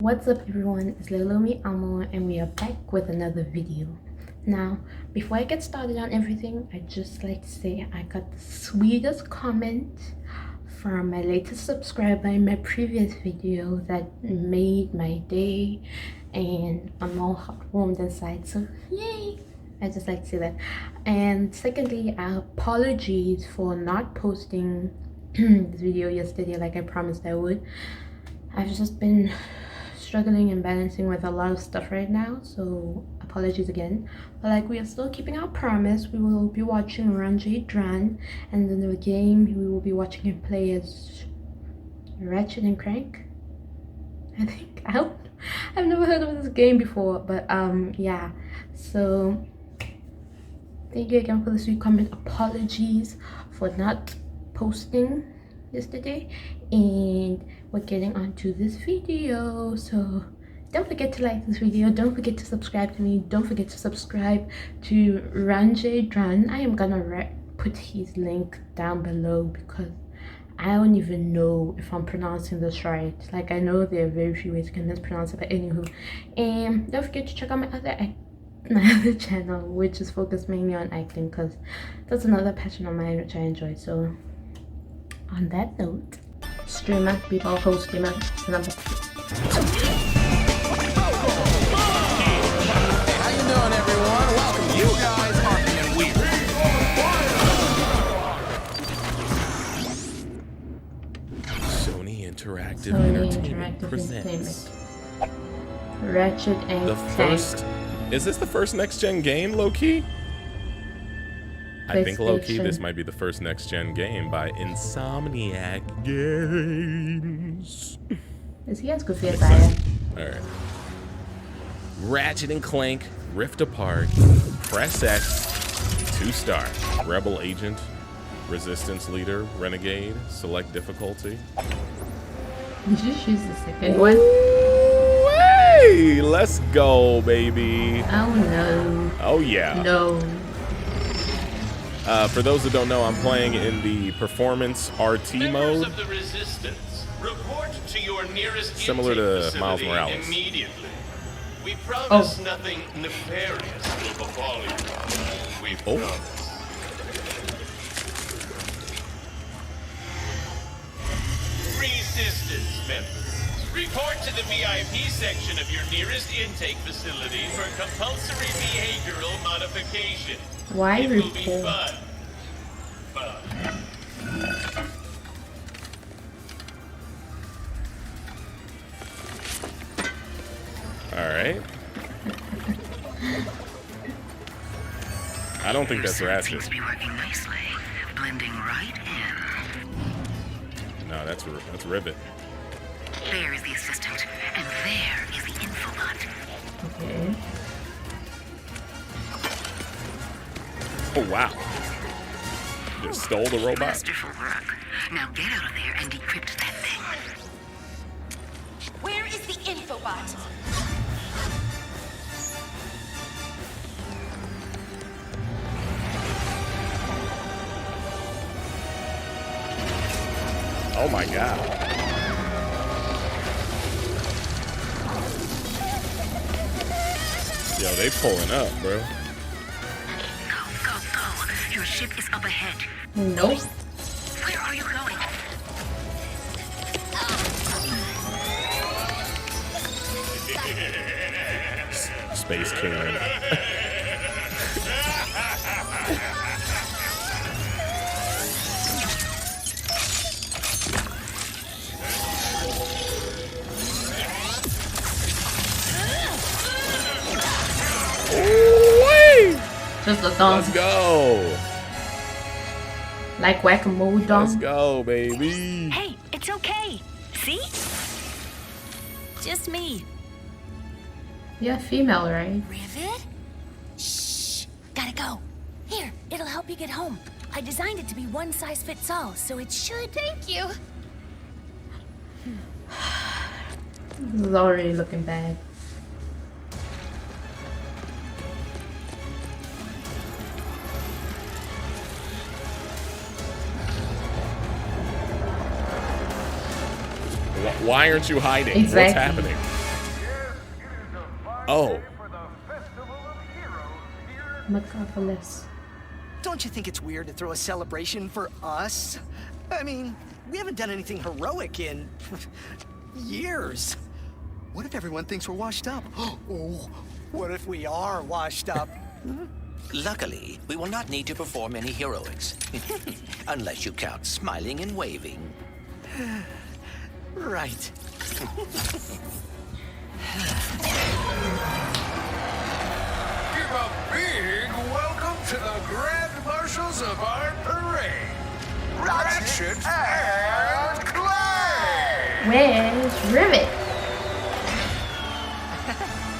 What's up everyone, it's Lolomi Amo and we are back with another video. Now, before I get started on everything, I'd just like to say I got the sweetest comment from my latest subscriber in my previous video that made my day and I'm all warmed inside, so yay! I just like to say that. And secondly, apologies for not posting this video yesterday like I promised I would. I've just been struggling and balancing with a lot of stuff right now, so apologies again. But like, we are still keeping our promise. We will be watching RunjDrun, and in the game we will be watching him play as Ratchet and Clank, I think. I've never heard of this game before, but yeah, so thank you again for the sweet comment. Apologies for not posting yesterday, and we're getting on to this video. So don't forget to like this video, don't forget to subscribe to me, don't forget to subscribe to RunjDrun. I am gonna put his link down below because I don't even know if I'm pronouncing this right. Like, I know there are very few ways you can mispronounce it, but anywho. And don't forget to check out my other channel, which is focused mainly on acting, because that's another passion of mine which I enjoy. So on that note, streamer, people, host, streamer, number. Hey, how you doing, everyone? Welcome. You guys are being weird. Sony Interactive Entertainment presents Ratchet and the Clank. first. Is this the first next-gen game, low-key? I think low-key this might be the first next-gen game by Insomniac Games. Is he as goofy as I am? Alright. Ratchet and Clank, Rift Apart, Press X, 2-star, Rebel Agent, Resistance Leader, Renegade, Select Difficulty. You should choose the second one. Hey, let's go, baby. Oh no. Oh yeah. No. For those who don't know, I'm playing in the Performance RT mode. Of the Resistance, report to your nearest Similar to intake Miles facility Morales. Immediately. We promise nothing nefarious will befall you. We promise. Resistance members, report to the VIP section of your nearest intake facility for compulsory behavioral modification. Why It will be report? fun. Alright. I don't think that's Ratchet. Seems to be working nicely. Blending right in. No, that's Ribbit. There is the assistant, and there is the infobot. Okay. Oh wow. Just stole the robot. Masterful work. Now get out of there and decrypt that thing. Where is the infobot? Oh my god. Yo, they pulling up, bro. Go, go, go. Your ship is up ahead. Nope. Where are you going? Space Karen. Just a thumb. Let's go. Like whack-a-mole Let's dong. go, baby. Hey, it's okay. See? Just me. You're female, right? Rivet? Shh. Gotta go. Here, it'll help you get home. I designed it to be one size fits all, so it should. Thank you. This is already looking bad. Why aren't you hiding? Exactly. What's happening? Oh. Metropolis. Don't you think it's weird to throw a celebration for us? I mean, we haven't done anything heroic in years. What if everyone thinks we're washed up? Oh, what if we are washed up? Luckily, we will not need to perform any heroics. Unless you count smiling and waving. Right. Give a big welcome to the Grand Marshals of our parade, Ratchet and Clank! Where's Rivet?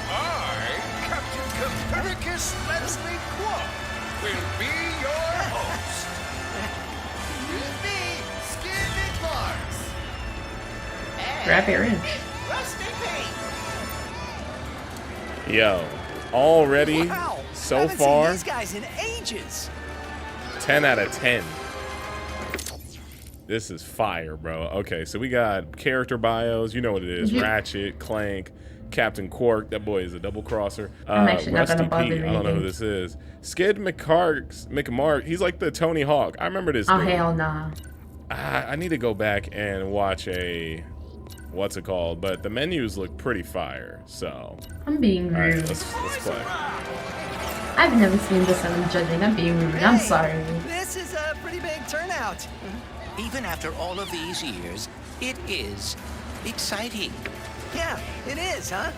I, Captain Copernicus Leslie Quad, will be your host. With me, Skid Mars. Grab your wrench. Rusty Pete. Yo, already Wow, so haven't far, seen these guys in ages. 10 out of 10. This is fire, bro. Okay, so we got character bios. You know what it is. Ratchet, Clank, Captain Quark. That boy is a double crosser. I'm actually not gonna bother Pete. I don't know who reading. this is. Skid McMark. He's like the Tony Hawk. I remember this Oh, dude. hell nah. I need to go back and watch a... What's it called? But the menus look pretty fire, so... I'm being All right, rude. let's play. I've never seen this and I'm judging. I'm being rude. I'm Hey, sorry. This is a pretty big turnout. Even after all of these years, it is exciting. Yeah, it is, huh?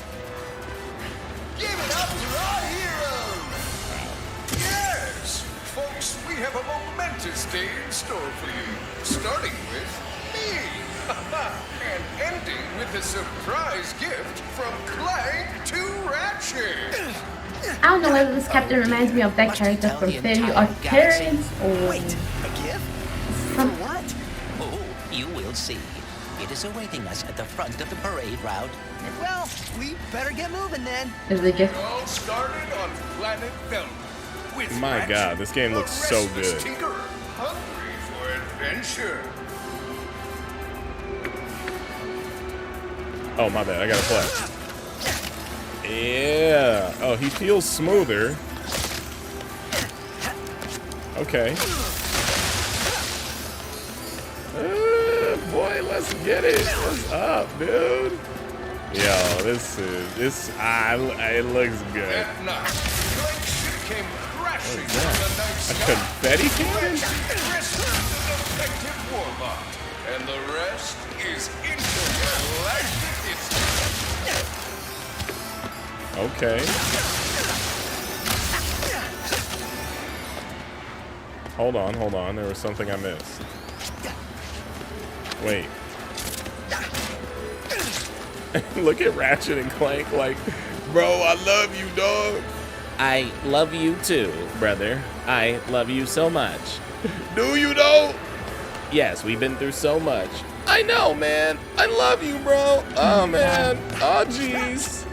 Give it up to our heroes! Yes! Folks, we have a momentous day in store for you. Starting with me! And ending with a surprise gift from Clank to Ratchet! I don't know whether this captain reminds me of that character from Fairy or Terrence or Wait, a gift? For some. what? Oh, you will see. It is awaiting us at the front of the parade route. Well, we better get moving then. Is the gift? It all started on Planet Velma. With My Ratchet, God, this game looks a so restless good. tinkerer, hungry for adventure. Oh, my bad. I gotta play. Yeah. Oh, he feels smoother. Okay. Boy, let's get it. What's up, dude? Yo, it looks good. That night, Clank ship came crashing What is that? from the night A sky. confetti cannon? Ratchet rescued the defective warlock, and the rest is intergalactic history. Okay. Hold on. There was something I missed. Wait. Look at Ratchet and Clank like, bro, I love you, dog. I love you too, brother. I love you so much. Do you though? Yes, we've been through so much. I know, man. I love you, bro. Oh, man. Oh, jeez.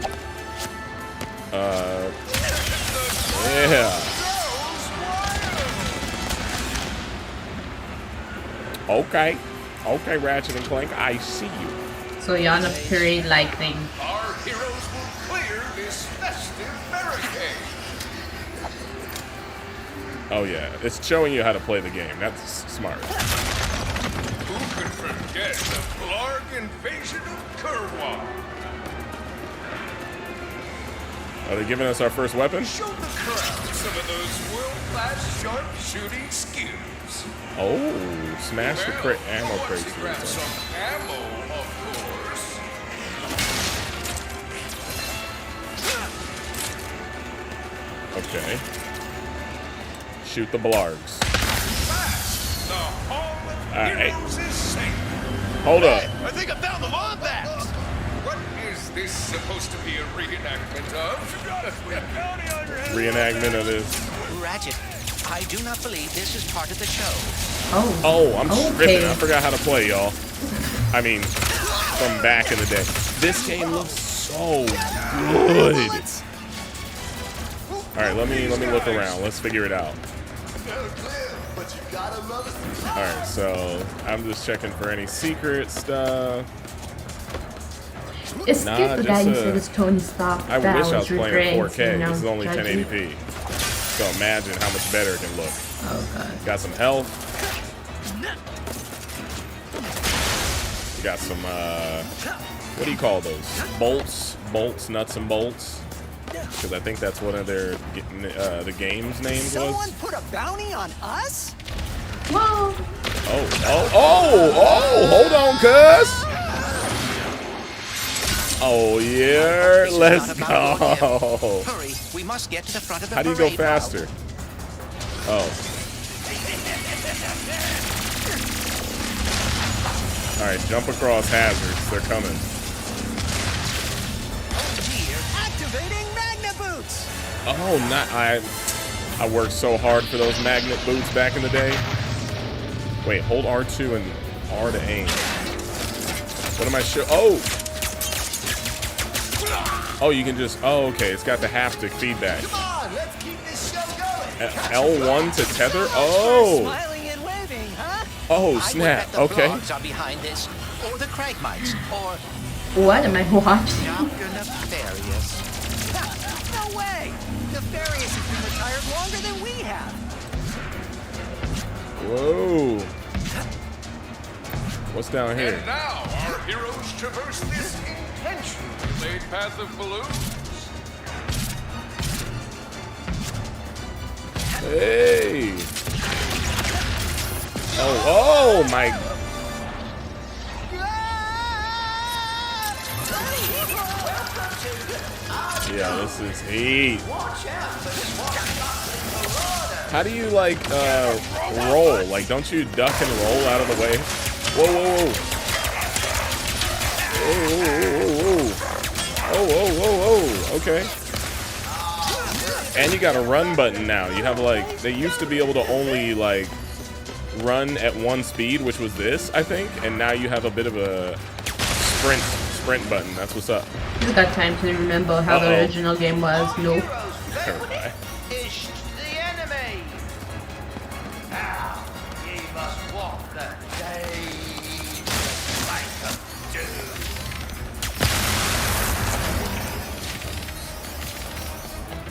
Yeah. Okay, Ratchet and Clank, I see you. So you're on a parade like thing. Our heroes will clear this festive barricade. Oh yeah, it's showing you how to play the game. That's smart. Who could forget the Blarg invasion of Kurwa? Are they giving us our first weapon? Show the crowd some of those world-class sharpshooting skills. Oh, smash the ammo once crates. you grab some ammo, of course. Okay. Shoot the blargs. Fast! The Hall of All right. Heroes is safe. Hold up. I think I found the wombat! What is this supposed to be a reenactment of? Reenactment of this. Ratchet, I do not believe this is part of the show. Oh, I'm Okay. tripping. I forgot how to play, y'all. I mean, from back in the day. This game looks so good. All right, let me look around. Let's figure it out. All right, so I'm just checking for any secret stuff. It's Nah, cute the guy you just, said is Tony Stark. I that wish I was playing regretting, in 4K. you know, This is only judging. 1080p. So imagine how much better it can look. Oh god. Got some health. You got some, what do you call those? Bolts, nuts and bolts. Because I think that's one of their, the game's names Someone was. put a bounty on us? Whoa. Oh, hold on, cuz. Oh, yeah, This is let's not about your go. Hurry, we must get to the front of the How do you go parade route. faster? Oh. All right, jump across hazards. They're coming. Activating Magna Boots! Oh, I worked so hard for those magnet boots back in the day. Wait, hold R2 and R to aim. What am I Oh, you can just, okay, it's got the haptic feedback. Come on, let's keep this show going. L1 to tether? Oh, Smiling and waving, huh? oh, I would snap, bet the okay. frogs are behind this, or the Crankmites, or What am I watching? Dr. Nefarious. No way! Nefarious has been retired longer than we have. Whoa. What's down here? And now our heroes traverse this intentionally laid path of balloons. Hey. Oh my. Yeah, this is heat. How do you like roll? Like, don't you duck and roll out of the way? Whoa, whoa, whoa. Whoa, whoa, whoa, whoa, whoa, whoa. Okay. And you got a run button now. You have like, they used to be able to only like run at one speed, which was this, I think. And now you have a bit of a sprint button. That's what's up. You got time to remember how the original game was. No. Terrifying. Is the enemy. Now ye must walk the days like a doom.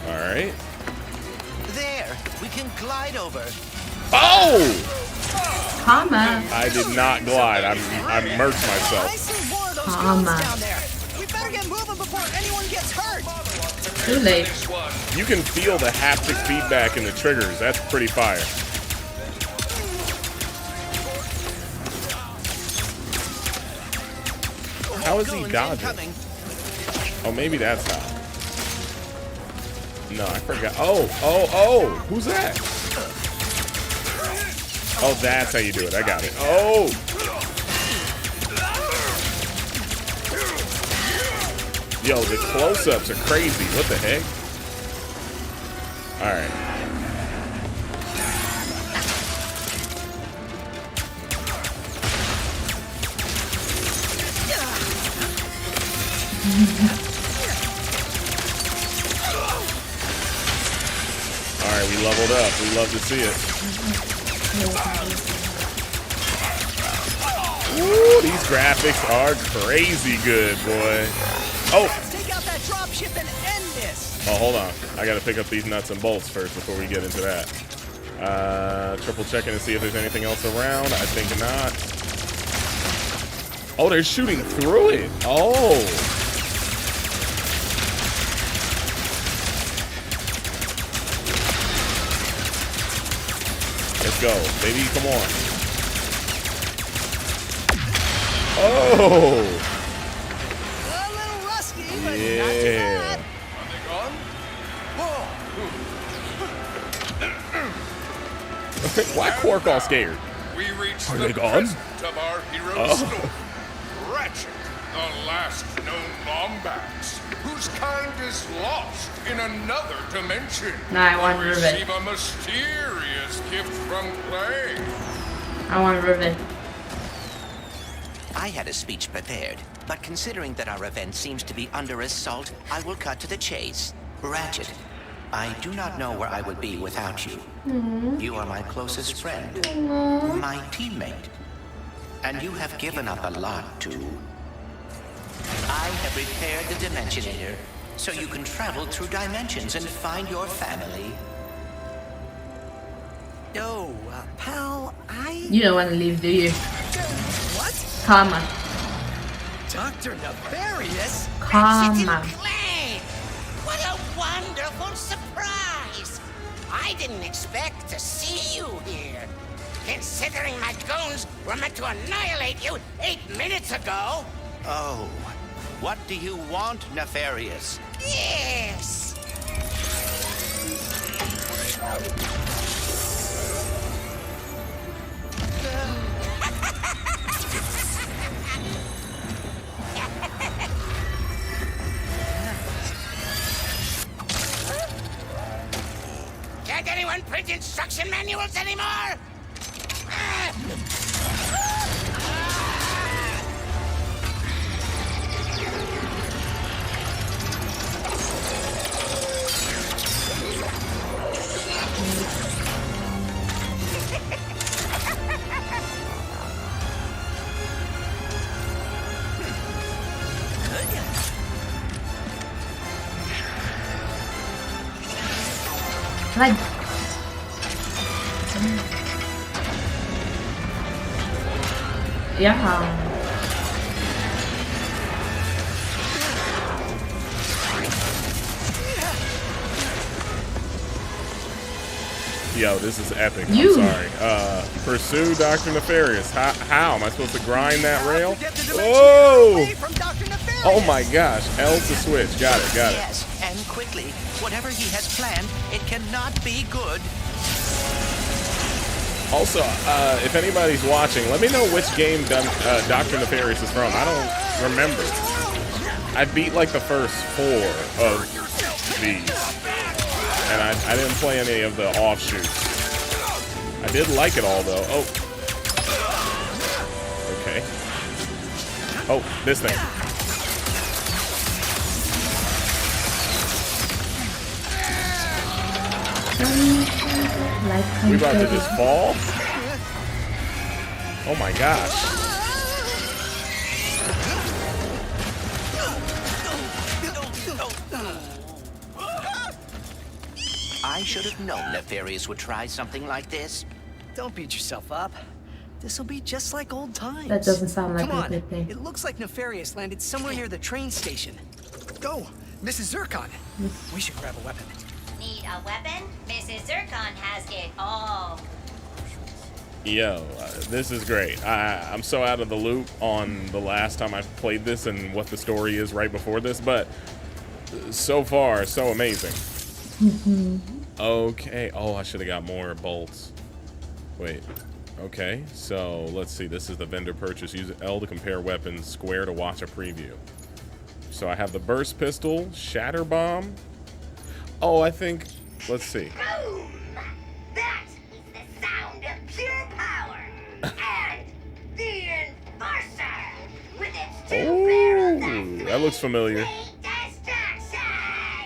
All right. There, we can glide over. Oh! Karma. I did not glide. I murked I myself. see more of those Karma. goons down there. We better get moving before anyone gets hurt. Too late. You can feel the haptic feedback in the triggers. That's pretty fire. How is he dodging? Oh, maybe that's how. No, I forgot. Oh, who's that? Oh, that's how you do it. I got it. Oh! Yo, the close-ups are crazy. What the heck? All right. All right, we leveled up. We love to see it. Ooh, these graphics are crazy good, boy. Oh! Take out that dropship and end this. Oh, hold on. I gotta pick up these nuts and bolts first before we get into that. Triple checking to see if there's anything else around. I think not. Oh, they're shooting through it. Oh. Let's go, baby. Come on. Oh. A little rusty, but not too Yeah. bad. Are they gone? Why Quark all scared? We reach Are the they gone? present of our hero's Oh. story. Ratchet, the last known Lombax, whose kind is lost in another dimension. Nah, I want will Rivet. receive a mysterious gift from Clank. I want Rivet. I had a speech prepared, but considering that our event seems to be under assault, I will cut to the chase. Ratchet, I do not know where I would be without you. You are my closest friend, my teammate, and you have given up a lot to I have repaired the Dimensionator, so you can travel through dimensions and find your family. Oh, pal, You don't want to leave, do you? What? Karma. Dr. Nefarious? Karma. Clank! What a wonderful surprise! I didn't expect to see you here. Considering my goons were meant to annihilate you 8 minutes ago. Oh, what do you want, Nefarious? Yes! Can't anyone print instruction manuals anymore? Like, yeah. Yo, this is epic. You. I'm sorry. Pursue Dr. Nefarious. How? Am I supposed to grind that rail? Whoa! Oh my gosh. L to switch. Got it. Yes, and quickly. Whatever he has planned, it cannot be good. Also, if anybody's watching, let me know which game Dr. Nefarious is from. I don't remember. I beat like the first 4 of these. And I didn't play any of the offshoots. I did like it all, though. Oh. Okay. Oh, this thing. We about to just fall? Oh my gosh. I should have known Nefarious would try something like this. Don't beat yourself up. This'll be just like old times. That doesn't sound like Come a on. good thing. It looks like Nefarious landed somewhere near the train station. Go, Mrs. Zircon. We should grab a weapon. Need a weapon? Mrs. Zircon has it all. Yo, this is great. I'm so out of the loop on the last time I played this and what the story is right before this, but so far, so amazing. Okay. Oh, I should have got more bolts. Wait. Okay. So let's see. This is the vendor purchase. Use L to compare weapons, square to watch a preview. So I have the burst pistol, shatter bomb. Oh, I think. Let's see. Boom! That is the sound of pure power. And the Enforcer with its 2 barrels Oh, that looks familiar.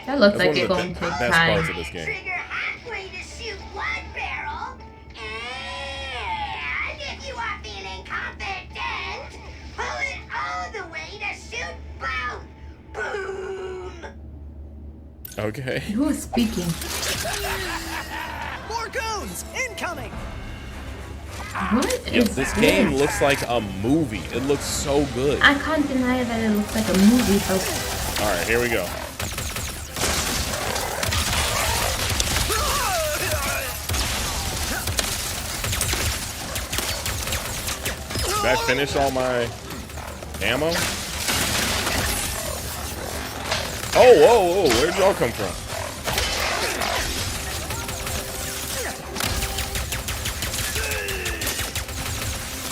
That looks That's like it's one going of to the take best time. parts of this game. Trigger halfway to shoot 1 barrel. And if you are feeling confident, pull it all the way to shoot both. Boom! Okay. Who is speaking? More goons! Incoming! What Yo, is this this? game looks like a movie. It looks so good. I can't deny that it looks like a movie, but All right, here we go. Did that finish all my ammo? Oh, whoa, whoa, where'd y'all come from?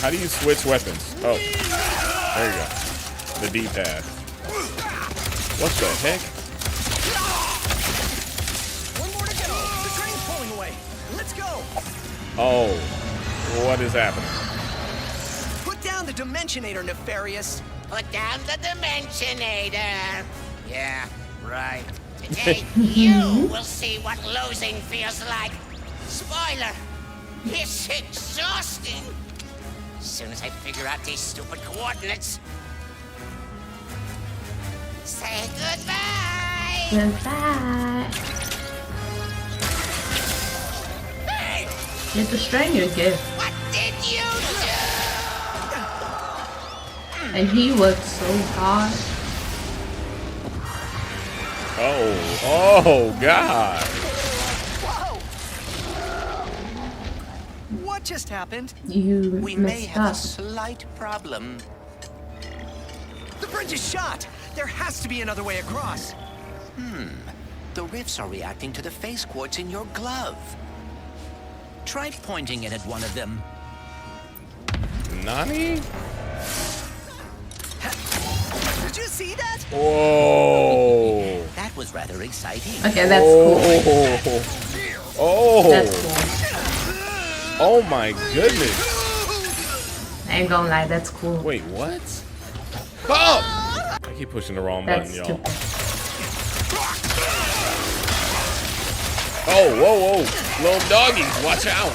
How do you switch weapons? Oh, there you go. The D-pad. What the heck? One more to go. The train's pulling away. Let's go. Oh, what is happening? Put down the Dimensionator, Nefarious. Put down the Dimensionator. Yeah, right. Today, you will see what losing feels like. Spoiler, it's exhausting. As soon as I figure out these stupid coordinates. Say goodbye. Goodbye. Hey, It's a stranger gift. what did you do? And he worked so hard. Oh God. Whoa! What just happened? You We may messed have a up. slight problem. The bridge is shot. There has to be another way across. The rifts are reacting to the face quartz in your glove. Try pointing it at one of them. Nani? Did you see that? Whoa. That was rather exciting. Okay, that's cool. Oh. That's cool. Oh my goodness. I ain't gonna lie, that's cool. Wait, what? Oh! I keep pushing the wrong That's button, y'all. stupid. Oh, whoa, whoa. Little doggies, watch out.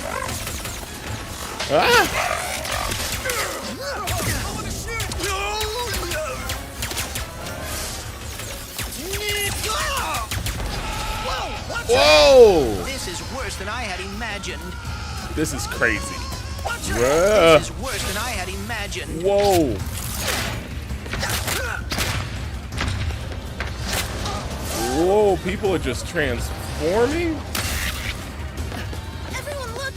Ah! Whoa! This is worse than I had imagined. This is crazy. This Bruh. is worse than I had imagined. Whoa. Whoa, people are just transforming? Everyone look!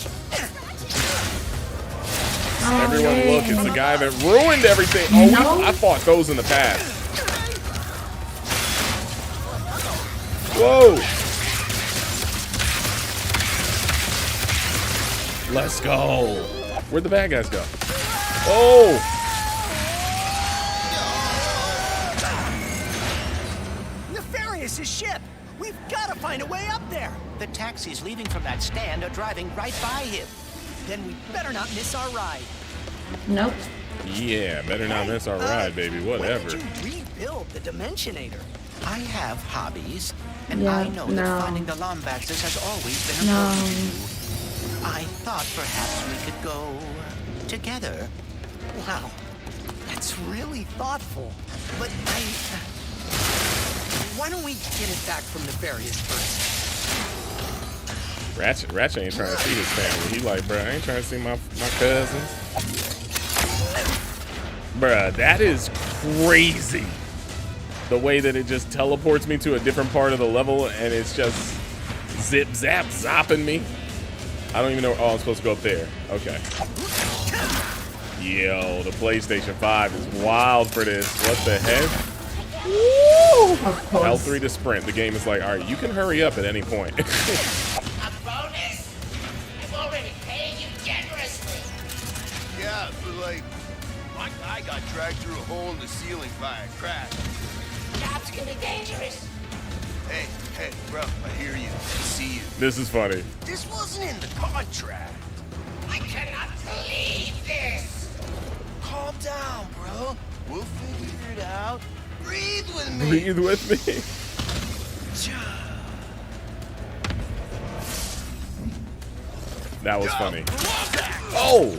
Everyone look, it's the guy that ruined everything. Oh, No. I fought those in the past. Whoa. Let's go. Where'd the bad guys go? Oh. Nefarious' ship. We've got to find a way up there. The taxis leaving from that stand are driving right by him. Then we better not miss our ride. Nope. Yeah, better not miss our ride, baby. Whatever. When did you rebuild the Dimensionator? I have hobbies, and Yeah, I know no. that finding the Lombaxes has always been No. important to you. I thought perhaps we could go together. Wow, that's really thoughtful. But why don't we get it back from Nefarious first? Ratchet ain't trying to see his family. He like, bruh, I ain't trying to see my cousins. Bruh, that is crazy. The way that it just teleports me to a different part of the level and it's just zip, zap, zopping me. I don't even know. Oh, I'm supposed to go up there. Okay. Yo, the PlayStation 5 is wild for this. What the heck? Woo! Of course. L3 to sprint. The game is like, all right, you can hurry up at any point. A bonus? I've already paid you generously. Yeah, but like, my guy got dragged through a hole in the ceiling by a crash. Jobs can be dangerous. Hey, bro, I hear you. I see you. This is funny. This wasn't in the contract. I cannot believe this. Calm down, bro. We'll figure it out. Breathe with me. Breathe with me. That was funny. Oh!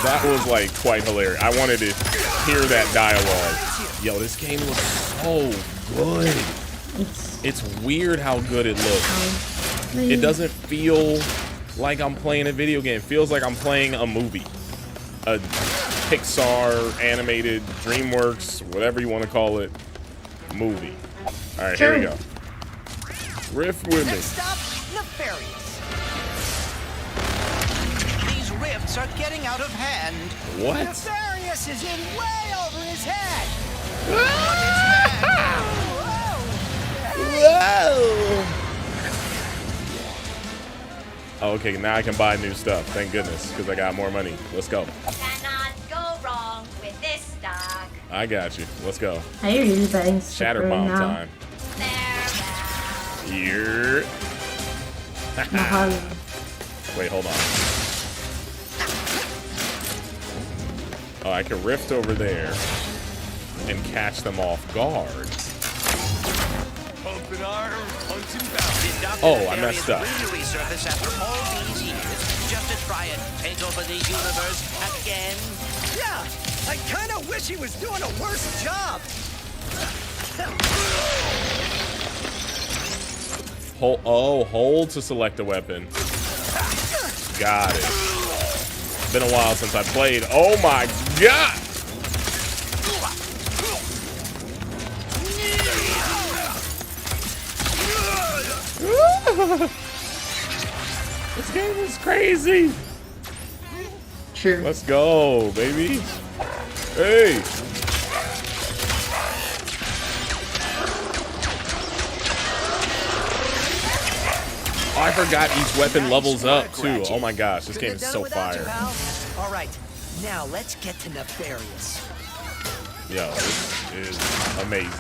That was like quite hilarious. I wanted to hear that dialogue. Yo, this game looks so good. It's weird how good it looks. It doesn't feel like I'm playing a video game. It feels like I'm playing a movie. A Pixar, animated, DreamWorks, whatever you want to call it, movie. All right, here we go. Riff with me. Next stop, Nefarious. These rifts are getting out of hand. What? Nefarious is in way over his head. Whoa! Oh, okay, now I can buy new stuff. Thank goodness, because I got more money. Let's go. Cannot go wrong with this stock. I got you. Let's go. Are you really buying stuff Shatter right bomb now? time. Farewell. Here. Mahalo. Wait, hold on. Oh, I can rift over there and catch them off guard. Pumping iron, punching bounce. Did Dr. Oh, I Nefarious messed up. really resurface after all these years just to try and take over the universe again? Yeah, I kind of wish he was doing a worse job. Hold to select a weapon. Got it. It's been a while since I played. Oh my god! This game is crazy. True. Let's go, baby. Hey. Oh, I forgot each weapon levels up too. Oh my gosh, this game is so fire. All right, now let's get to Nefarious. Yo, this is amazing.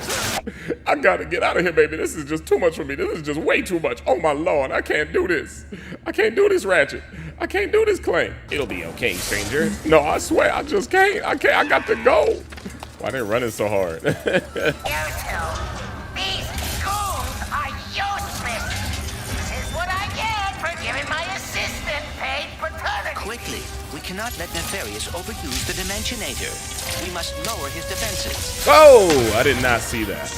I gotta get out of here, baby. This is just too much for me. This is just way too much. Oh my lord, I can't do this. I can't do this, Ratchet. I can't do this, Clank. It'll be okay, stranger. No, I swear, I just can't. I got to go. Why they running so hard? You two, these goons are useless. This is what I get for giving my assistant paid paternity. Quickly, we cannot let Nefarious overuse the Dimensionator. We must lower his defenses. Oh, I did not see that.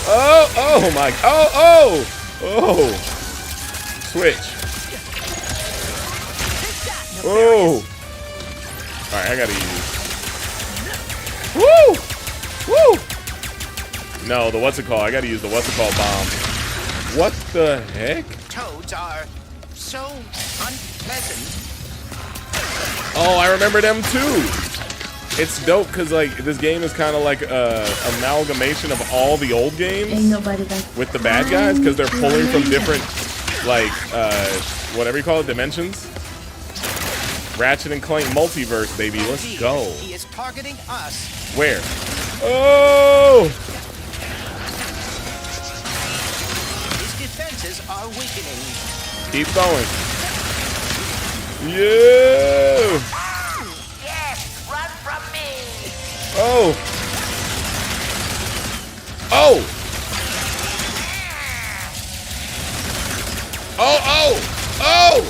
Oh my, oh. Switch. Oh. All right, I gotta use. Woo. No, the what's it called? I gotta use the what's it called bomb. What the heck? Toads are so unpleasant. Oh, I remember them too. It's dope because like this game is kind of like a amalgamation of all the old games Ain't nobody like with the bad guys because they're pulling from different like whatever you call it, dimensions. Ratchet and Clank multiverse, baby. Let's go. He is targeting us. Where? Oh! His defenses are weakening. Keep going. Yeah! Yes, run from me. Oh! Oh! Oh!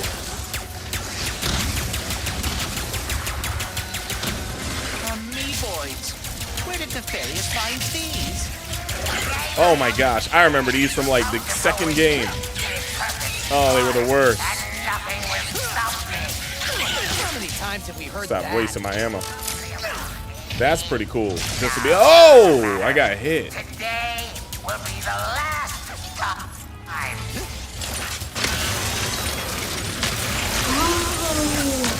Amoeboids. Where did Nefarious find these? Oh my gosh, I remember these from like the second game. Oh, they were the worst. Nothing will stop me. How many times have we heard Stop that? wasting my ammo. That's pretty cool. Just to be, oh, I got hit. Today will be the last time.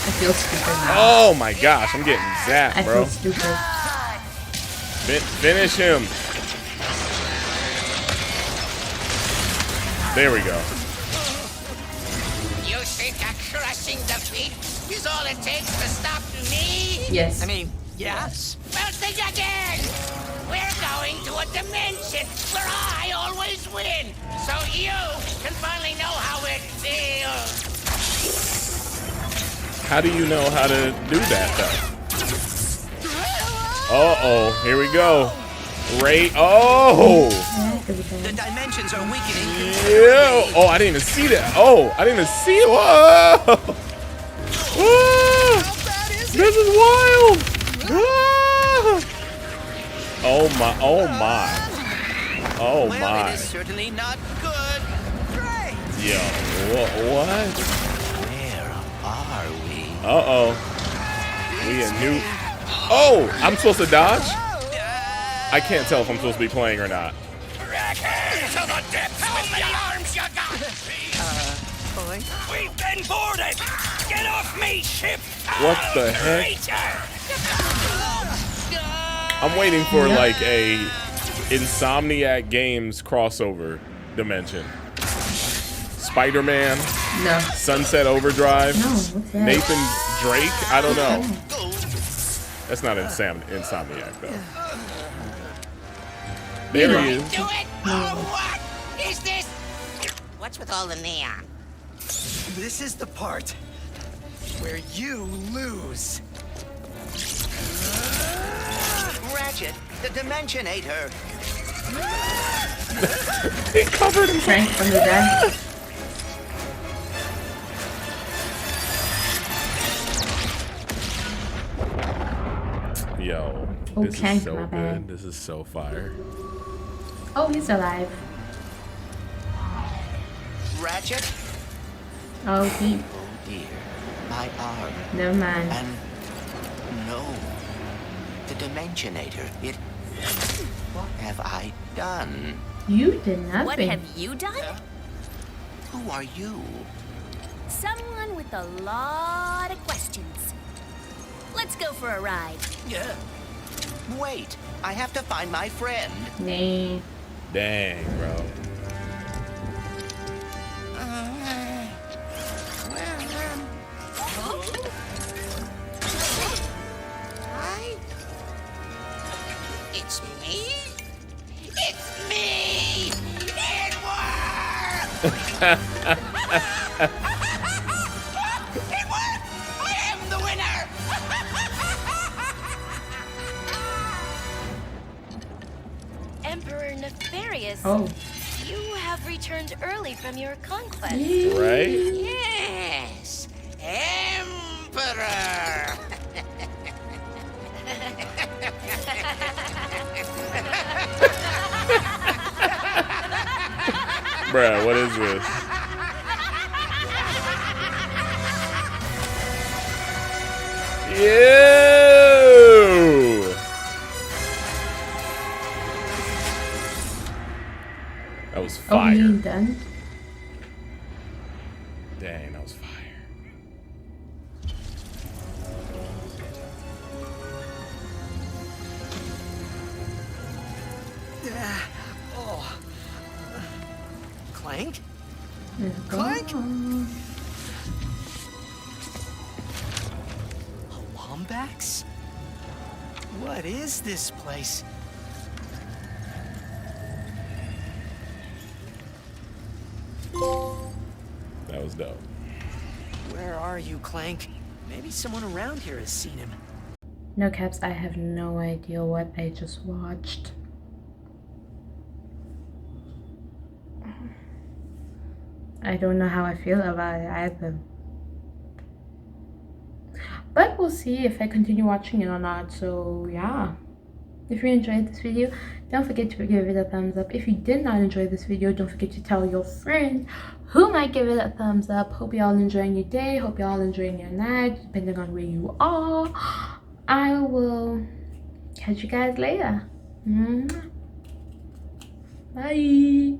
I feel stupid now. Oh my gosh, I'm getting zapped, I bro. feel stupid. Finish him. There we go. You think a crushing defeat is all it takes to stop me? Yes. I mean, yes. Well, think again. We're going to a dimension where I always win, so you can finally know how it feels. How do you know how to do that, though? Uh-oh, here we go. Oh! The dimensions are weakening. Yeah! Oh, I didn't even see that. Oh, I didn't even see it. Whoa! Whoa! This is wild! Whoa! Oh my, oh my. Oh Well, my. it is certainly not good. Great. Yo, what? Where are we? Uh-oh. We a new... Oh, I'm supposed to dodge? I can't tell if I'm supposed to be playing or not. To the depths. How many arms you got? Boy. We've been boarded. Get off me, ship. What the heck? I'm waiting for like a Insomniac Games crossover dimension. Spider-Man, No. Sunset Overdrive, No, what's that? Nathan Drake, I don't know. That's not Insomniac though. There he is. Do it or what? Is this? What's with all the neon? This is the part where you lose. Ratchet, the Dimensionator. He covered himself. Frank from the dead. Yo, Oh, this Clank, is so my good. bad. This is so fire. Oh, he's alive. Ratchet? Oh, he. Oh dear, my arm. Never mind. And no, the Dimensionator, it... What have I done? You did nothing. What have you done? Who are you? Someone with a lot of questions. Let's go for a ride. Yeah. Wait, I have to find my friend. Nah. Dang, bro. Hi. It's me? It's me! It worked! It worked! I am the winner! Emperor Nefarious, Oh. you have returned early from your conquest. Right? Yes! Emperor! Bruh, what is this? Ew! That was Oh, fire. you done? Dang, that was fire. Oh. Clank? Let's go. Clank? Wombats? What is this place? That was dope. Where are you, Clank? Maybe someone around here has seen him. No caps, I have no idea what I just watched. I don't know how I feel about it either. But we'll see if I continue watching it or not. So yeah. If you enjoyed this video, don't forget to give it a thumbs up. If you did not enjoy this video, don't forget to tell your friend who might give it a thumbs up. Hope you all enjoying your day. Hope you all enjoying your night, depending on where you are. I will catch you guys later. Bye.